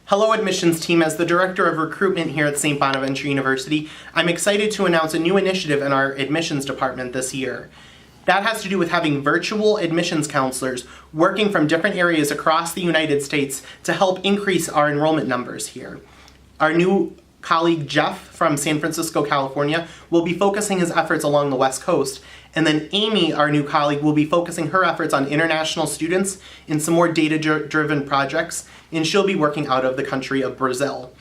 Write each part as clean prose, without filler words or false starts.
Hello admissions team, as the Director of Recruitment here at St. Bonaventure University, I'm excited to announce a new initiative in our admissions department this year. That has to do with having virtual admissions counselors working from different areas across the United States to help increase our enrollment numbers here. Our new colleague Jeff from San Francisco, California, will be focusing his efforts along the West Coast, and then Amy, our new colleague, will be focusing her efforts on international students in some more data-driven projects, and she'll be working out of the country of Brazil.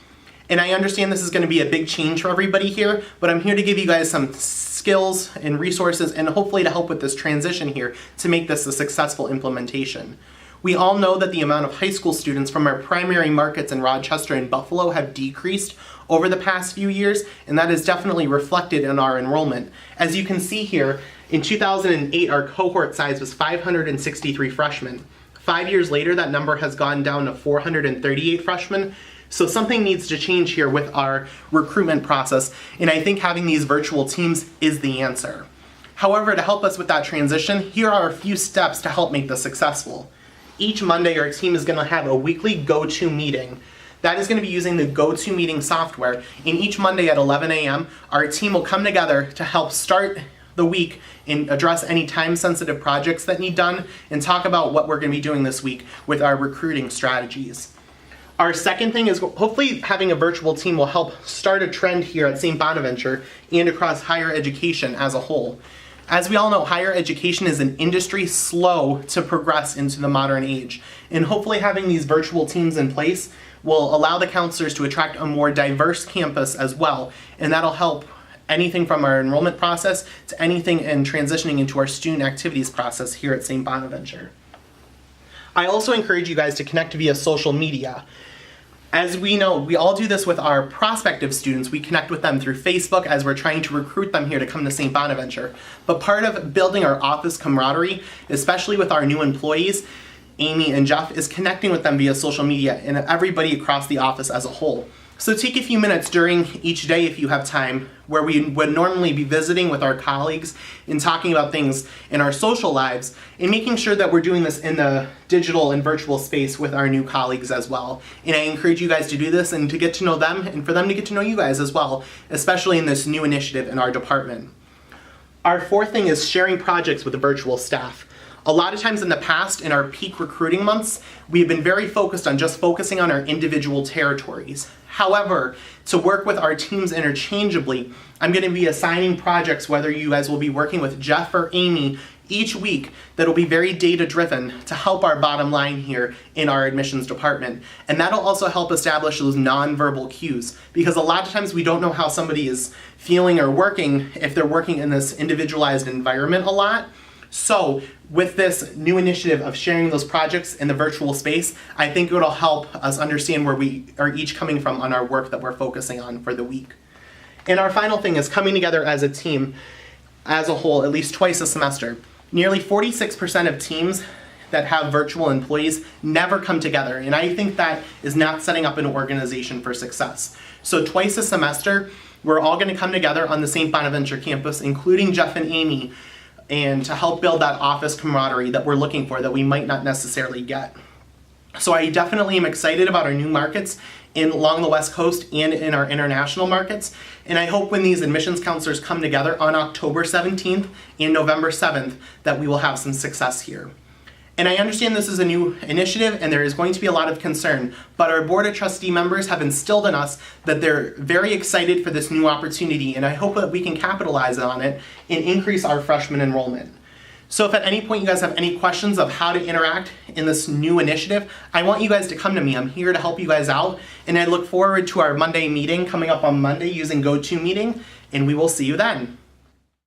And I understand this is going to be a big change for everybody here, but I'm here to give you guys some skills and resources and hopefully to help with this transition here to make this a successful implementation. We all know that the amount of high school students from our primary markets in Rochester and Buffalo have decreased over the past few years, and that is definitely reflected in our enrollment. As you can see here, in 2008, our cohort size was 563 freshmen. 5 years later, that number has gone down to 438 freshmen. So something needs to change here with our recruitment process, and I think having these virtual teams is the answer. However, to help us with that transition, here are a few steps to help make this successful. Each Monday, our team is going to have a weekly go-to meeting. That is going to be using the GoToMeeting software, and each Monday at 11 a.m., our team will come together to help start the week and address any time-sensitive projects that need done and talk about what we're going to be doing this week with our recruiting strategies. Our second thing is hopefully having a virtual team will help start a trend here at St. Bonaventure and across higher education as a whole. As we all know, higher education is an industry slow to progress into the modern age, and hopefully having these virtual teams in place will allow the counselors to attract a more diverse campus as well, and that'll help anything from our enrollment process to anything in transitioning into our student activities process here at St. Bonaventure. I also encourage you guys to connect via social media. As we know, we all do this with our prospective students. We connect with them through Facebook as we're trying to recruit them here to come to St. Bonaventure. But part of building our office camaraderie, especially with our new employees, Amy and Jeff, is connecting with them via social media and everybody across the office as a whole. So take a few minutes during each day if you have time, where we would normally be visiting with our colleagues and talking about things in our social lives and making sure that we're doing this in the digital and virtual space with our new colleagues as well. And I encourage you guys to do this and to get to know them and for them to get to know you guys as well, especially in this new initiative in our department. Our fourth thing is sharing projects with the virtual staff. A lot of times in the past, in our peak recruiting months, we've been very focused on just focusing on our individual territories. However, to work with our teams interchangeably, I'm going to be assigning projects, whether you guys will be working with Jeff or Amy each week, that'll be very data-driven to help our bottom line here in our admissions department. And that'll also help establish those nonverbal cues, because a lot of times we don't know how somebody is feeling or working if they're working in this individualized environment a lot. So with this new initiative of sharing those projects in the virtual space, I think it'll help us understand where we are each coming from on our work that we're focusing on for the week. And our final thing is coming together as a team, as a whole, at least twice a semester. Nearly 46% of teams that have virtual employees never come together, and I think that is not setting up an organization for success. So twice a semester, we're all going to come together on the St. Bonaventure campus, including Jeff and Amy, and to help build that office camaraderie that we're looking for that we might not necessarily get. So I definitely am excited about our new markets along the West Coast and in our international markets, and I hope when these admissions counselors come together on October 17th and November 7th that we will have some success here. And I understand this is a new initiative and there is going to be a lot of concern, but our Board of Trustee members have instilled in us that they're very excited for this new opportunity, and I hope that we can capitalize on it and increase our freshman enrollment. So if at any point you guys have any questions of how to interact in this new initiative, I want you guys to come to me. I'm here to help you guys out, and I look forward to our Monday meeting coming up on Monday using GoToMeeting, and we will see you then.